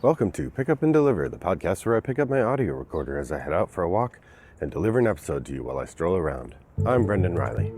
Welcome to Pick Up and Deliver, the podcast where I pick up my audio recorder as I head out for a walk and deliver an episode to you while I stroll around. I'm Brendan Riley.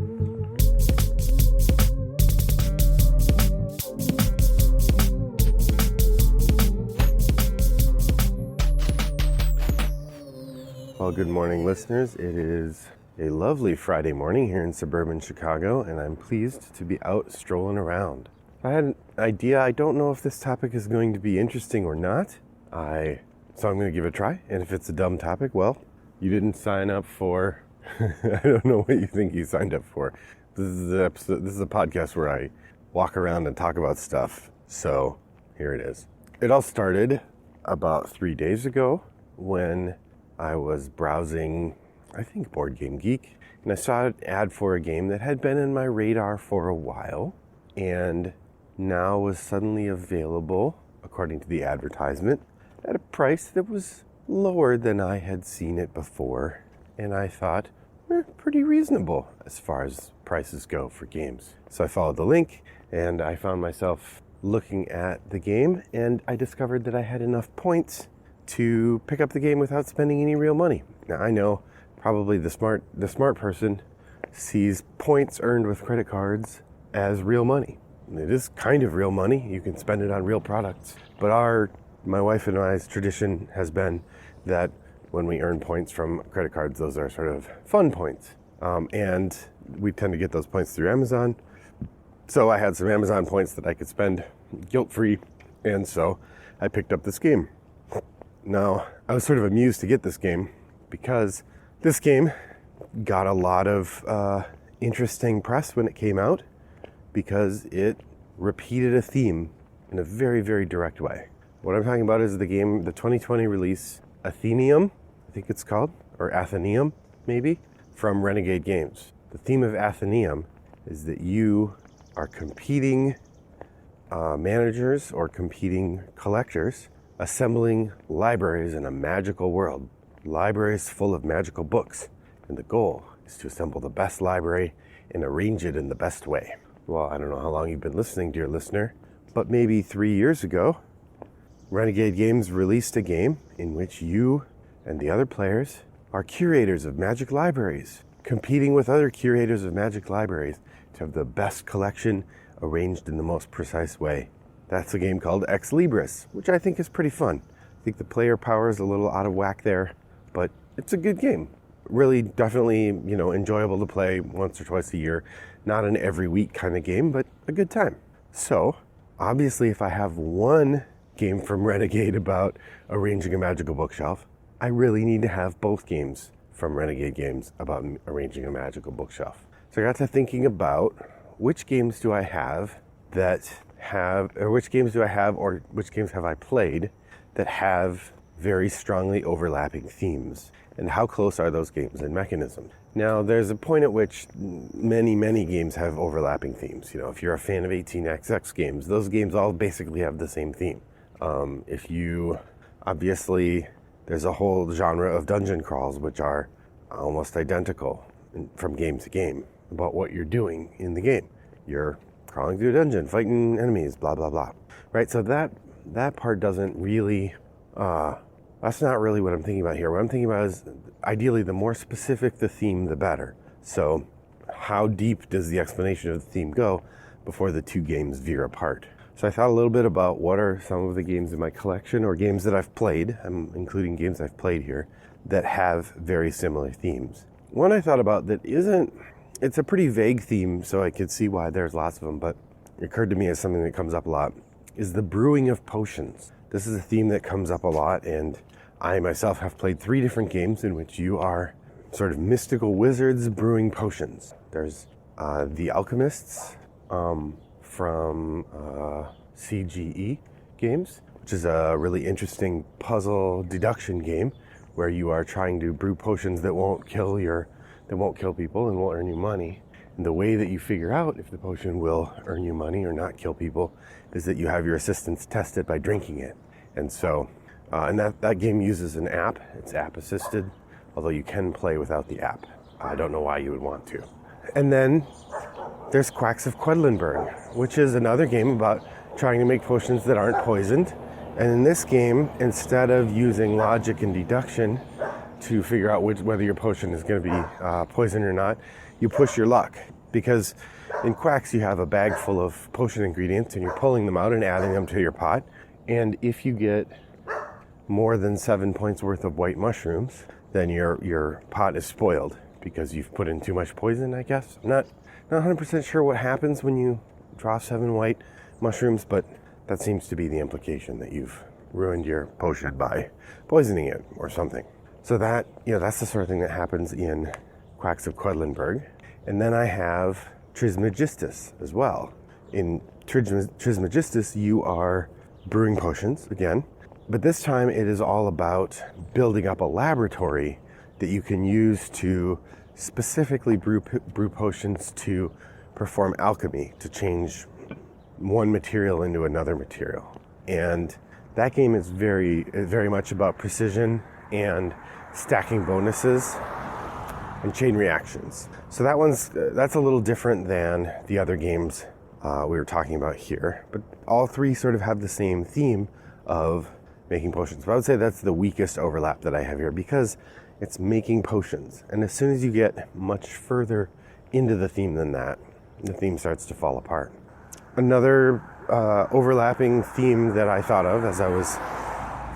Well, good morning, listeners. It is a lovely Friday morning here in suburban Chicago, and I'm pleased to be out strolling around. I had an idea. I don't know if this topic is going to be interesting or not. So I'm going to give it a try. And if it's a dumb topic, well, you didn't sign up for. I don't know what you think you signed up for. This is a podcast where I walk around and talk about stuff. So here it is. It all started about 3 days ago when I was browsing, I think, Board Game Geek, and I saw an ad for a game that had been in my radar for a while and now was suddenly available, according to the advertisement, at a price that was lower than I had seen it before. And I thought, pretty reasonable as far as prices go for games. So I followed the link and I found myself looking at the game, and I discovered that I had enough points to pick up the game without spending any real money. Now I know probably the smart person sees points earned with credit cards as real money. It is kind of real money. You can spend it on real products. But my wife and I's tradition has been that when we earn points from credit cards, those are sort of fun points. And we tend to get those points through Amazon. So I had some Amazon points that I could spend guilt-free. And so I picked up this game. Now, I was sort of amused to get this game because this game got a lot of interesting press when it came out, because it repeated a theme in a very, very direct way. What I'm talking about is the 2020 release, Athenaeum, I think it's called, or Athenaeum, maybe, from Renegade Games. The theme of Athenaeum is that you are competing managers or competing collectors assembling libraries in a magical world. Libraries full of magical books. And the goal is to assemble the best library and arrange it in the best way. Well, I don't know how long you've been listening, dear listener, but maybe 3 years ago, Renegade Games released a game in which you and the other players are curators of magic libraries, competing with other curators of magic libraries to have the best collection arranged in the most precise way. That's a game called Ex Libris, which I think is pretty fun. I think the player power is a little out of whack there, but it's a good game. Really, definitely, enjoyable to play once or twice a year. Not an every week kind of game, but a good time. So, obviously, if I have one game from Renegade about arranging a magical bookshelf, I really need to have both games from Renegade Games about arranging a magical bookshelf. So I got to thinking about which games do I have or which games have I played that have very strongly overlapping themes, and how close are those games and mechanisms. Now, there's a point at which many games have overlapping themes. If you're a fan of 18xx games, those games all basically have the same theme. Obviously, there's a whole genre of dungeon crawls which are almost identical from game to game about what you're doing in the game. You're crawling through a dungeon, fighting enemies, blah, blah, blah. Right, so that part doesn't really, that's not really what I'm thinking about here. What I'm thinking about is, ideally, the more specific the theme, the better. So how deep does the explanation of the theme go before the two games veer apart? So I thought a little bit about what are some of the games in my collection, or games that I've played, I'm including games I've played here, that have very similar themes. One I thought about that it's a pretty vague theme, so I could see why there's lots of them, but it occurred to me as something that comes up a lot, is the brewing of potions. This is a theme that comes up a lot, and I myself have played 3 different games in which you are sort of mystical wizards brewing potions. There's The Alchemists from CGE Games, which is a really interesting puzzle deduction game where you are trying to brew potions that won't kill people and won't earn you money. And the way that you figure out if the potion will earn you money or not kill people is that you have your assistants test it by drinking it. And so, and that game uses an app. It's app assisted, although you can play without the app. I don't know why you would want to. And then there's Quacks of Quedlinburg, which is another game about trying to make potions that aren't poisoned And in this game, instead of using logic and deduction to figure out whether your potion is going to be poison or not, you push your luck. Because in Quacks, you have a bag full of potion ingredients and you're pulling them out and adding them to your pot. And if you get more than 7 points worth of white mushrooms, then your pot is spoiled because you've put in too much poison, I guess. I'm not 100% sure what happens when you draw 7 white mushrooms, but that seems to be the implication, that you've ruined your potion by poisoning it or something. So that, that's the sort of thing that happens in Quacks of Quedlinburg. And then I have Trismegistus as well. In Trismegistus, you are brewing potions again, but this time it is all about building up a laboratory that you can use to specifically brew potions to perform alchemy, to change one material into another material. And that game is very, very much about precision and stacking bonuses and chain reactions. So that's a little different than the other games we were talking about here. But all three sort of have the same theme of making potions. But I would say that's the weakest overlap that I have here, because it's making potions. And as soon as you get much further into the theme than that, the theme starts to fall apart. Another overlapping theme that I thought of as I was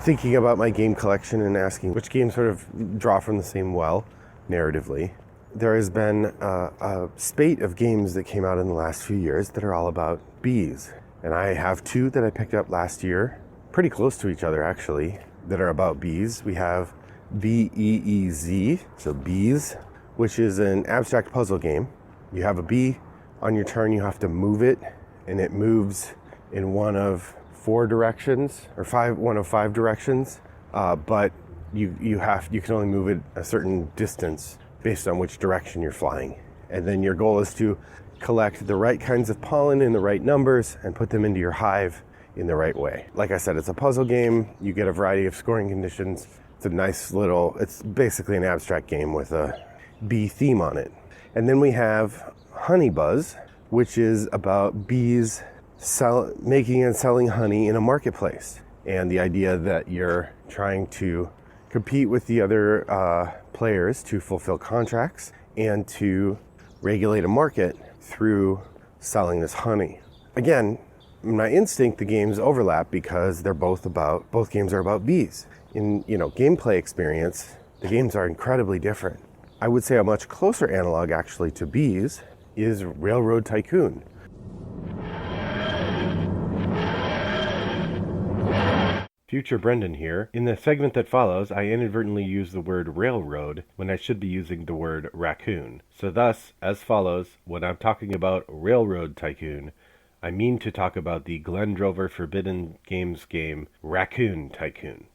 thinking about my game collection and asking which games sort of draw from the same well narratively, there has been a spate of games that came out in the last few years that are all about bees. And I have 2 that I picked up last year, pretty close to each other actually, that are about bees. We have BEEZ, so Bees, which is an abstract puzzle game. You have a bee. On your turn, you have to move it, and it moves in one of 4 directions, or one of 5 directions. But you can only move it a certain distance based on which direction you're flying. And then your goal is to collect the right kinds of pollen in the right numbers and put them into your hive in the right way. Like I said, it's a puzzle game. You get a variety of scoring conditions. It's basically an abstract game with a bee theme on it. And then we have Honey Buzz, which is about bees making and selling honey in a marketplace. And the idea that you're trying to compete with the other players to fulfill contracts and to regulate a market through selling this honey. Again, my instinct, the games overlap because both games are about bees. In gameplay experience, the games are incredibly different. I would say a much closer analog actually to bees is Railroad Tycoon. Future Brendan here. In the segment that follows, I inadvertently use the word railroad when I should be using the word raccoon. So thus, as follows, when I'm talking about Railroad Tycoon, I mean to talk about the Glendrover Forbidden Games game, Raccoon Tycoon.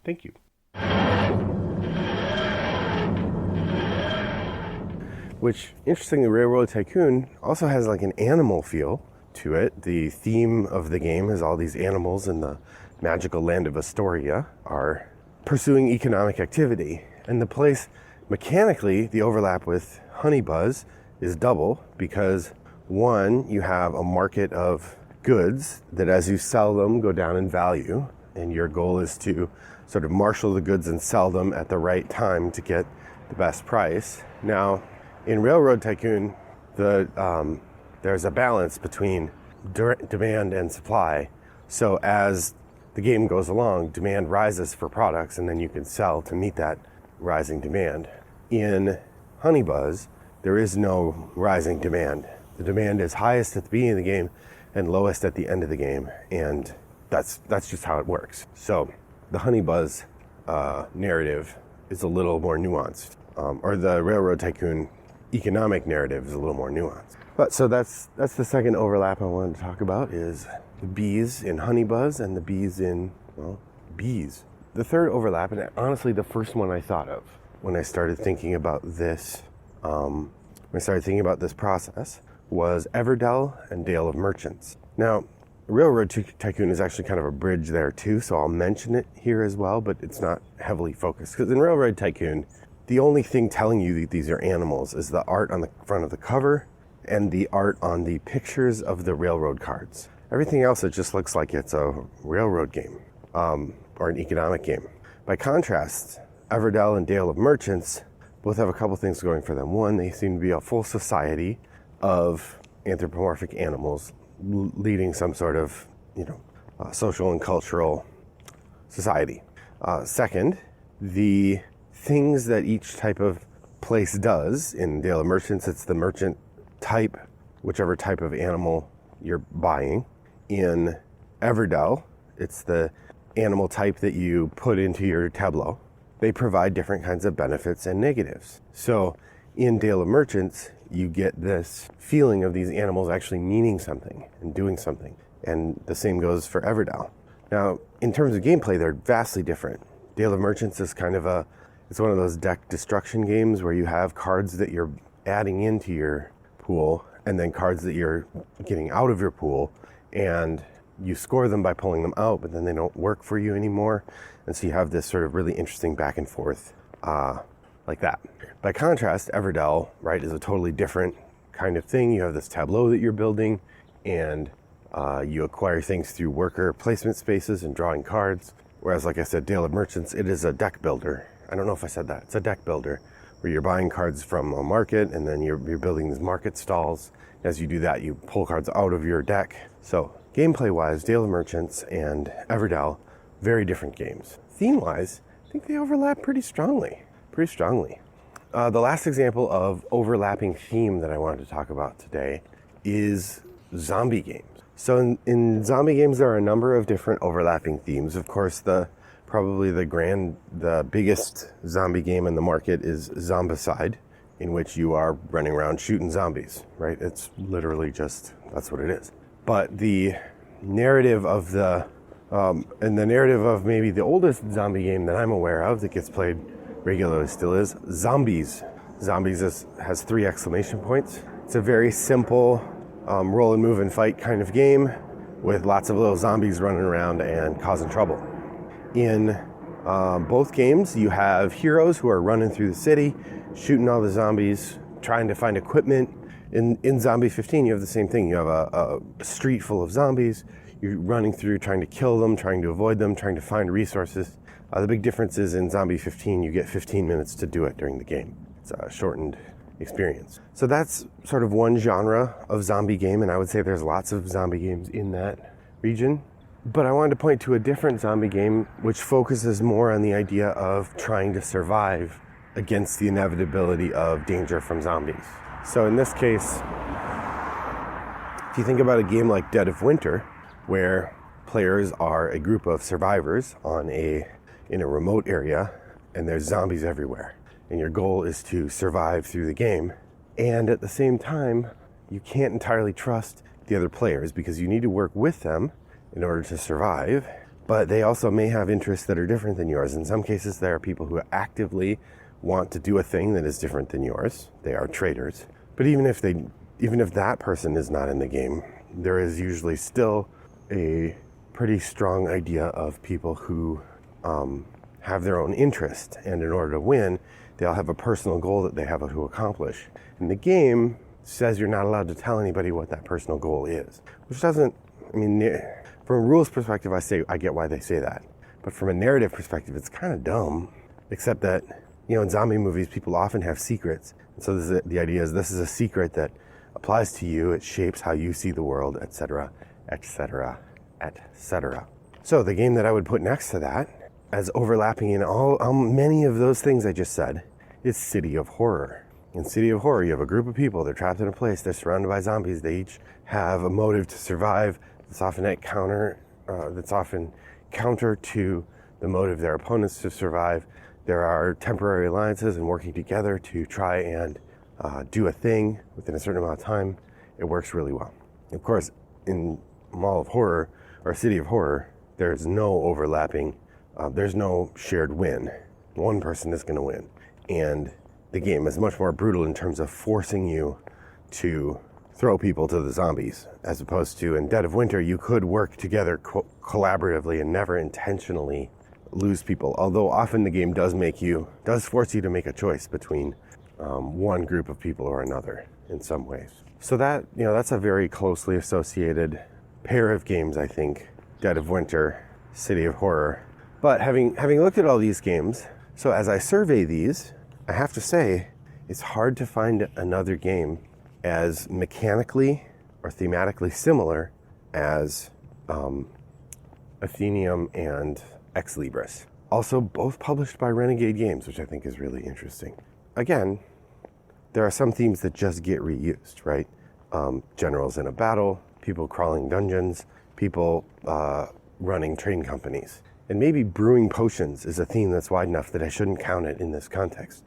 Thank you. Which, interestingly, Railroad Tycoon also has like an animal feel to it. The theme of the game is all these animals in the magical land of Astoria are pursuing economic activity. And the place, mechanically, the overlap with Honey Buzz is double because, one, you have a market of goods that as you sell them go down in value, and your goal is to sort of marshal the goods and sell them at the right time to get the best price. Now, in Railroad Tycoon, there's a balance between demand and supply. So as the game goes along, demand rises for products, and then you can sell to meet that rising demand. In Honey Buzz, there is no rising demand. The demand is highest at the beginning of the game and lowest at the end of the game, and that's just how it works. So the Honey Buzz narrative is a little more nuanced, or the Railroad Tycoon economic narrative is a little more nuanced. But so that's the second overlap I wanted to talk about, is the bees in Honey Buzz and the bees in, bees. The third overlap, and honestly the first one I thought of when I started thinking about this, process, was Everdell and Dale of Merchants. Now, Railroad Tycoon is actually kind of a bridge there too, so I'll mention it here as well, but it's not heavily focused. Because in Railroad Tycoon, the only thing telling you that these are animals is the art on the front of the cover and the art on the pictures of the railroad cards. Everything else, it just looks like it's a railroad game. or an economic game. By contrast, Everdell and Dale of Merchants both have a couple things going for them. One, they seem to be a full society of anthropomorphic animals leading some sort of, social and cultural society. Second, the things that each type of place does. In Dale of Merchants, it's the merchant type, whichever type of animal you're buying. In Everdell, it's the animal type that you put into your tableau. They provide different kinds of benefits and negatives. So in Dale of Merchants, you get this feeling of these animals actually meaning something and doing something. And the same goes for Everdell. Now, in terms of gameplay, they're vastly different. Dale of Merchants is it's one of those deck destruction games where you have cards that you're adding into your pool and then cards that you're getting out of your pool, and you score them by pulling them out, but then they don't work for you anymore. And so you have this sort of really interesting back and forth like that. By contrast, Everdell, right, is a totally different kind of thing. You have this tableau that you're building, and you acquire things through worker placement spaces and drawing cards. Whereas, like I said, Dale of Merchants, it is a deck builder. I don't know if I said that. It's a deck builder where you're buying cards from a market, and then you're building these market stalls. As you do that, you pull cards out of your deck. So gameplay-wise, Dale of Merchants and Everdell, very different games. Theme-wise, I think they overlap pretty strongly. The last example of overlapping theme that I wanted to talk about today is zombie games. So in zombie games, there are a number of different overlapping themes. Of course, the biggest zombie game in the market is Zombicide, in which you are running around shooting zombies, right? It's literally that's what it is. But the narrative of maybe the oldest zombie game that I'm aware of that gets played regularly still is Zombies. Zombies has 3 exclamation points. It's a very simple roll and move and fight kind of game with lots of little zombies running around and causing trouble. In both games, you have heroes who are running through the city, shooting all the zombies, trying to find equipment. In Zombie 15, you have the same thing. You have a street full of zombies. You're running through, trying to kill them, trying to avoid them, trying to find resources. The big difference is in Zombie 15, you get 15 minutes to do it during the game. It's a shortened experience. So that's sort of one genre of zombie game, and I would say there's lots of zombie games in that region. But I wanted to point to a different zombie game which focuses more on the idea of trying to survive against the inevitability of danger from zombies. So in this case, if you think about a game like Dead of Winter, where players are a group of survivors in a remote area, and there's zombies everywhere, and your goal is to survive through the game, and at the same time, you can't entirely trust the other players because you need to work with them in order to survive, but they also may have interests that are different than yours. In some cases, there are people who actively want to do a thing that is different than yours. They are traitors. But even if that person is not in the game, there is usually still a pretty strong idea of people who have their own interest, and in order to win, they all have a personal goal that they have to accomplish. And the game says you're not allowed to tell anybody what that personal goal is, which doesn't, from a rules perspective, I get why they say that. But from a narrative perspective, it's kind of dumb, except that, in zombie movies, people often have secrets. And so the idea is this is a secret that applies to you, it shapes how you see the world, etc., etc., etc. So the game that I would put next to that, as overlapping in many of those things I just said, is City of Horror. In City of Horror, you have a group of people, they're trapped in a place, they're surrounded by zombies, they each have a motive to survive that's often counter to the motive of their opponents to survive. There are temporary alliances and working together to try and do a thing within a certain amount of time. It works really well. Of course, in Mall of Horror, or City of Horror, there's no overlapping, there's no shared win. One person is going to win. And the game is much more brutal in terms of forcing you to throw people to the zombies, as opposed to in Dead of Winter, you could work together collaboratively and never intentionally lose people. Although often the game does force you to make a choice between one group of people or another in some ways. So that's a very closely associated pair of games, I think. Dead of Winter City of Horror. But having looked at all these games, so as I survey these, I have to say it's hard to find another game as mechanically or thematically similar as Athenium and Ex Libris. Also, both published by Renegade Games, which I think is really interesting. Again, there are some themes that just get reused, right? Generals in a battle, people crawling dungeons, people running train companies. And maybe brewing potions is a theme that's wide enough that I shouldn't count it in this context.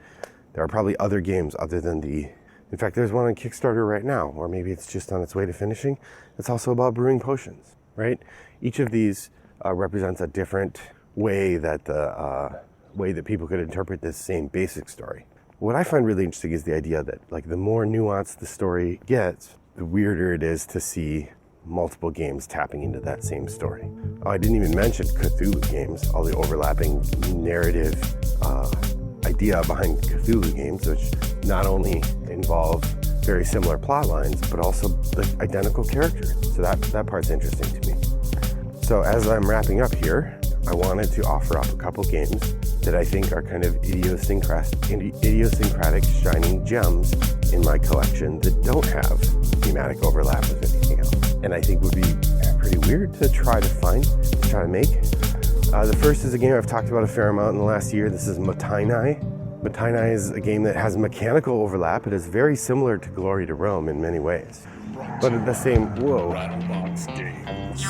There are probably other games other than in fact, there's one on Kickstarter right now, or maybe it's just on its way to finishing. It's also about brewing potions, right? Each of these represents a different way that people could interpret this same basic story. What I find really interesting is the idea that like the more nuanced the story gets, the weirder it is to see multiple games tapping into that same story. Oh, I didn't even mention Cthulhu games, all the overlapping narrative idea behind Cthulhu games, which not only involve very similar plot lines, but also like identical characters. So that part's interesting to me. So as I'm wrapping up here, I wanted to offer up a couple games that I think are kind of idiosyncratic shining gems in my collection that don't have thematic overlap with anything else. And I think would be pretty weird to try to make. The first is a game I've talked about a fair amount in the last year. This is Motainai. Motainai is a game that has mechanical overlap. It is very similar to Glory to Rome in many ways. But at the same, Rattlebox Games.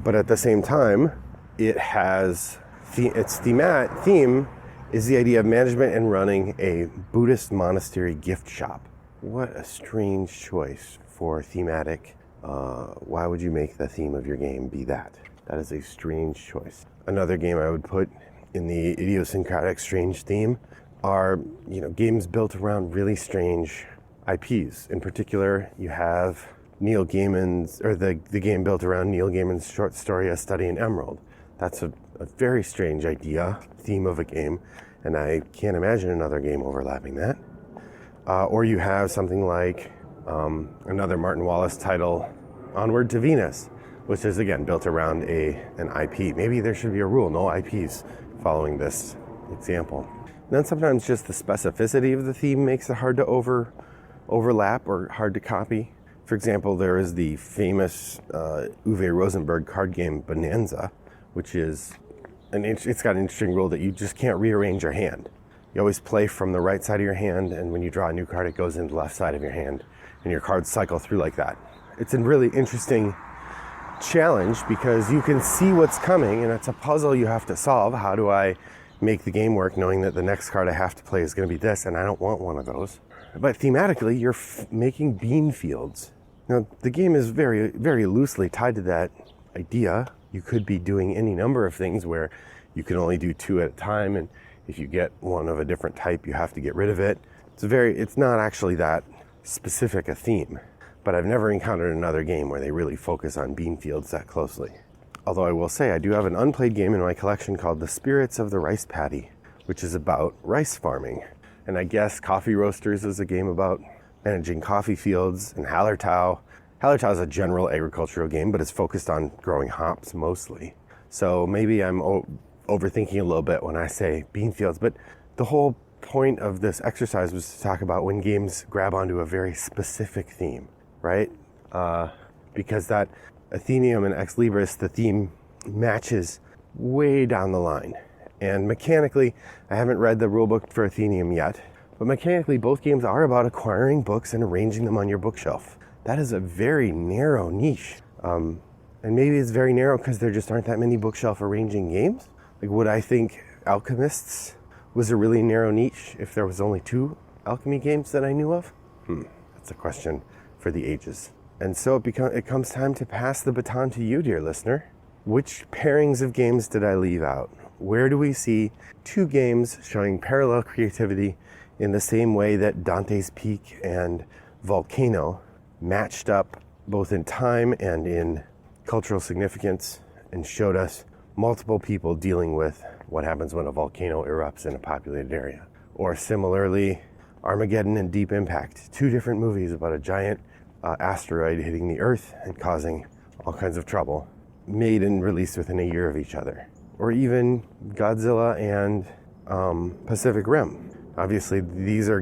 But at the same time, it has its theme is the idea of management and running a Buddhist monastery gift shop. What a strange choice for thematic. Why would you make the theme of your game be that? That is a strange choice. Another game I would put in the idiosyncratic strange theme are, games built around really strange IPs. In particular, you have Neil Gaiman's, or the game built around Neil Gaiman's short story, A Study in Emerald. That's a very strange theme of a game, and I can't imagine another game overlapping that. Or you have something like another Martin Wallace title, Onward to Venus, which is again built around an IP. Maybe there should be a rule, no IPs following this example. And then sometimes just the specificity of the theme makes it hard to overlap or hard to copy. For example, there is the famous Uwe Rosenberg card game Bonanza, which is it's got an interesting rule that you just can't rearrange your hand. You always play from the right side of your hand, and when you draw a new card, it goes into the left side of your hand, and your cards cycle through like that. It's a really interesting challenge because you can see what's coming, and it's a puzzle you have to solve. How do I make the game work knowing that the next card I have to play is going to be this, and I don't want one of those? But thematically, you're making bean fields. Now, the game is very, very loosely tied to that idea. You could be doing any number of things where you can only do two at a time, and if you get one of a different type, you have to get rid of it. It's not actually that specific a theme, but I've never encountered another game where they really focus on bean fields that closely. Although I will say I do have an unplayed game in my collection called The Spirits of the Rice Paddy, which is about rice farming. And I guess Coffee Roasters is a game about managing coffee fields, and Hallertau. Hallertau is a general agricultural game, but it's focused on growing hops mostly. So maybe I'm overthinking a little bit when I say bean fields, but the whole point of this exercise was to talk about when games grab onto a very specific theme, right? Because that Athenium and Ex Libris, the theme matches way down the line. And mechanically, I haven't read the rulebook for Athenium yet, but mechanically both games are about acquiring books and arranging them on your bookshelf. That is a very narrow niche. And maybe it's very narrow because there just aren't that many bookshelf arranging games. Like, would I think Alchemists was a really narrow niche if there was only 2 alchemy games that I knew of? That's a question for the ages. And so it comes time to pass the baton to you, dear listener. Which pairings of games did I leave out? Where do we see 2 games showing parallel creativity in the same way that Dante's Peak and Volcano matched up both in time and in cultural significance and showed us multiple people dealing with what happens when a volcano erupts in a populated area? Or similarly, Armageddon and Deep Impact, 2 different movies about a giant asteroid hitting the Earth and causing all kinds of trouble, made and released within a year of each other. Or even Godzilla and Pacific Rim. Obviously, these are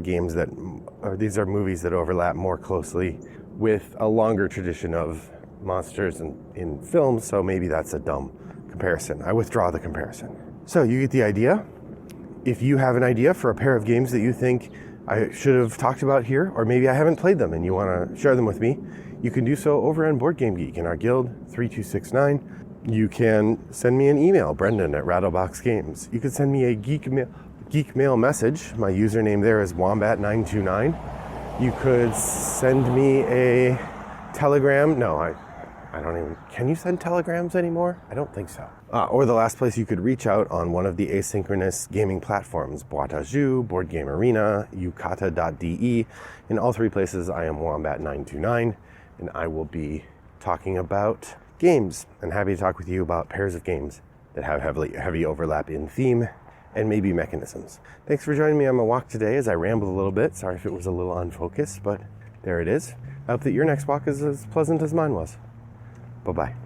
movies that overlap more closely with a longer tradition of monsters in films, so maybe that's a dumb comparison. I withdraw the comparison. So you get the idea. If you have an idea for a pair of games that you think I should have talked about here, or maybe I haven't played them and you want to share them with me, you can do so over on Board Game Geek in our guild, 3269. You can send me an email, Brendan@Rattlebox Games. You can send me a geek mail message. My username there is Wombat929. You could send me a telegram. No, I don't even... Can you send telegrams anymore? I don't think so. Or the last place you could reach out on one of the asynchronous gaming platforms, Boîte à Jeux, Board Game Arena, Yucata.de. In all 3 places, I am Wombat929, and I will be talking about games, and happy to talk with you about pairs of games that have heavy overlap in theme and maybe mechanisms. Thanks for joining me on my walk today as I rambled a little bit. Sorry if it was a little unfocused, but there it is. I hope that your next walk is as pleasant as mine was. Bye-bye.